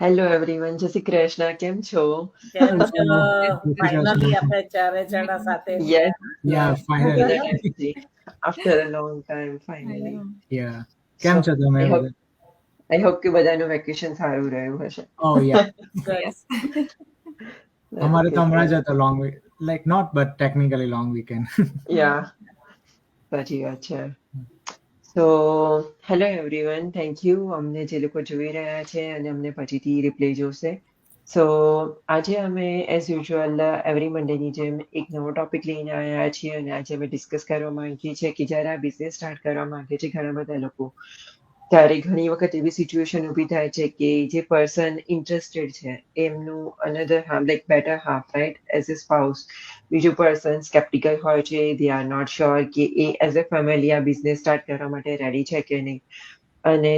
Hello everyone, જય શ્રી કૃષ્ણ. કેમ છો? કેમ છો? Hello. ફાઇનલી આપણે ચારે જણા સાથે યસ, થયા. Yeah, after finally. A time, after a long time I finally. know. Yeah. સો કેમ છો તમે આઈ હોપ બધા? આઈ હોપ કે બધાનું વેકેશન સારું રહ્યું હશે. Oh, yeah. Good. Yes. અમારે તો Okay, હમણાં જ great. હતો long week. Like not, but technically long weekend. યા, સાચી વાત છે. So hello everyone, thank you અમને જે લોકો જોઈ રહ્યા છે અને અમને પછીથી રિપ્લે જોશે. સો આજે અમે એઝ યુઝ્યુઅલ એવરી મંડેની જેમ એક નવો ટોપિક લઈને આવ્યા છીએ અને આજે અમે ડિસ્કસ કરવા માંગીએ છીએ કે જ્યારે આ બિઝનેસ સ્ટાર્ટ કરવા માંગે છે ઘણા બધા લોકો, ત્યારે ઘણી વખત એવી સિચ્યુએશન ઊભી થાય છે કે જે પર્સન ઇન્ટરેસ્ટેડ છે એમનું another half like better half right as a spouse, બીજું પર્સન સ્કેપ્ટિકલ હોય છે, દે આર નોટ શ્યોર કે એ એઝ અ ફેમિલી આ બિઝનેસ સ્ટાર્ટ કરવા માટે રેડી છે કે નહીં, અને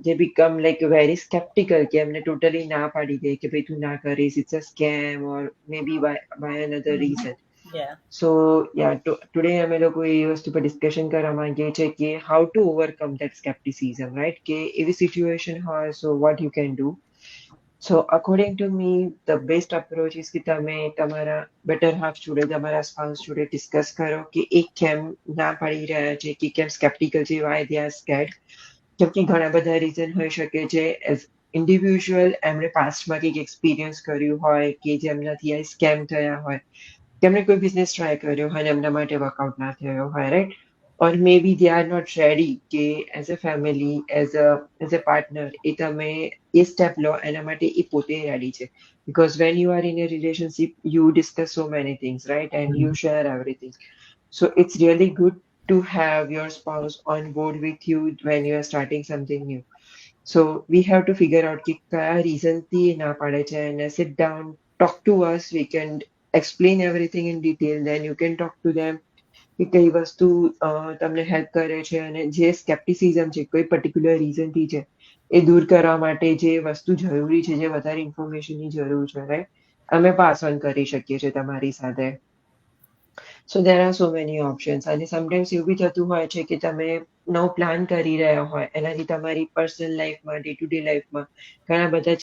they become like very skeptical કે એમને ટોટલી ના પાડી દે કે ભાઈ તું ના કરીશ, it's a scam or maybe by another reason. Yeah. So yeah today અમે લોકો એ વસ્તુ પર ડિસ્કશન કરવા માંગીએ છીએ કે how to overcome that scepticism, right? કે એવી સિચ્યુએશન હોય, so what you can do. So according to me the best approach is કે તમે તમારા બેટર હાફ જોડે, તમારા સ્પાઉસ જોડે ડિસ્કસ કરો કે એ કેમ ના પાડી રહ્યા છે, કે કેમ સ્કેપ્ટિકલ છે, વાય દે આર સ્કેર્ડ. કેમ કે ઘણા બધા રીઝન હોઈ શકે છે. એઝ ઇન્ડિવિજ્યુઅલ એમણે પાસ્ટમાં કંઈક એક્સપિરિયન્સ કર્યું હોય કે જેમનાથી આ સ્કેમ થયા હોય, તેમણે કોઈ બિઝનેસ ટ્રાય કર્યો હોય અને એમના માટે વર્કઆઉટ ના થયો હોય, right? Or maybe they are not ready કે as a family, as a partner એ તમે એ સ્ટેપ લો એના માટે એ પોતે રેડી છે. Because when you are in a relationship you discuss so many things, right? And you share everything. So it's really good to have your spouse on board with you when you are starting something new. So we have to figure out કે કયા રીઝનથી એ ના પાડે છે, અને sit down, talk to us, we can explain everything in detail, then you can talk to them કે કઈ વસ્તુ તમને હેલ્પ કરે છે અને જે સ્કેપ્ટિસિઝમ છે કોઈ પર્ટિક્યુલર રીઝનથી છે એ દૂર કરવા માટે જે વસ્તુ જરૂરી છે, જે વધારે ઇન્ફોર્મેશનની જરૂર છે, રાઈટ? અમે પાસ ઓન કરી શકીએ છીએ તમારી સાથે. So there are so many options. અને સમટાઈમ્સ એવું બી થતું હોય છે કે તમે નવો પ્લાન કરી રહ્યા હોય, એનાથી તમારી પર્સનલ લાઈફમાં, ડે ટુ ડે લાઈફમાં ઘણા બધા